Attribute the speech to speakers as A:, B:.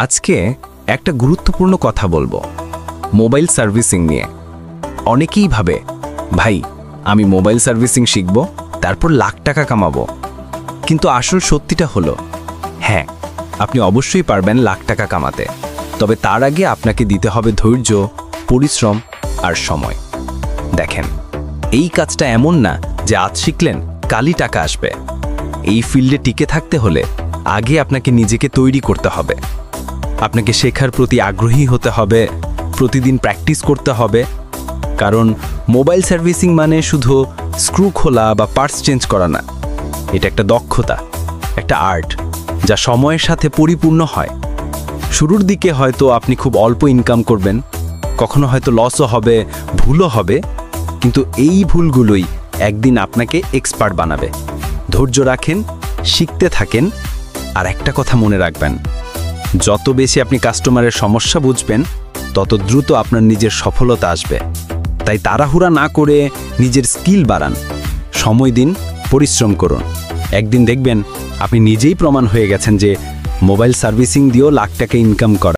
A: আজকে একটা গুরুত্বপূর্ণ কথা বলবো মোবাইল সার্ভিসিং নিয়ে। অনেকেই ভাবে ভাই আমি মোবাইল সার্ভিসিং শিখব তারপর লাখ টাকা কামাবো, কিন্তু আসল সত্যিটা হলো হ্যাঁ আপনি অবশ্যই পারবেন লাখ টাকা কামাতে, তবে তার আগে আপনাকে দিতে হবে ধৈর্য, পরিশ্রম আর সময়। দেখেন, এই কাজটা এমন না যে আজ শিখলেন কালই টাকা আসবে। এই ফিল্ডে টিকে থাকতে হলে আগে আপনাকে নিজেকে তৈরি করতে হবে। আপনাকে শেখার প্রতি আগ্রহী হতে হবে, প্রতিদিন প্র্যাকটিস করতে হবে। কারণ মোবাইল সার্ভিসিং মানে শুধু স্ক্রু খোলা বা পার্টস চেঞ্জ করা না, এটা একটা দক্ষতা, একটা আর্ট যা সময়ের সাথে পরিপূর্ণ হয়। শুরুর দিকে হয়তো আপনি খুব অল্প ইনকাম করবেন, কখনো হয়তো লসও হবে, ভুলও হবে, কিন্তু এই ভুলগুলোই একদিন আপনাকে এক্সপার্ট বানাবে। ধৈর্য রাখেন, শিখতে থাকেন, আর একটা কথা মনে রাখবেন, যত বেশি আপনি কাস্টমারের সমস্যা বুঝবেন তত দ্রুত আপনার নিজের সফলতা আসবে। তাই তাড়াহুড়া না করে নিজের স্কিল বাড়ান, সময় দিন, পরিশ্রম করুন। একদিন দেখবেন আপনি নিজেই প্রমাণ হয়ে গেছেন যে মোবাইল সার্ভিসিং দিয়েও লাখ টাকা ইনকাম করা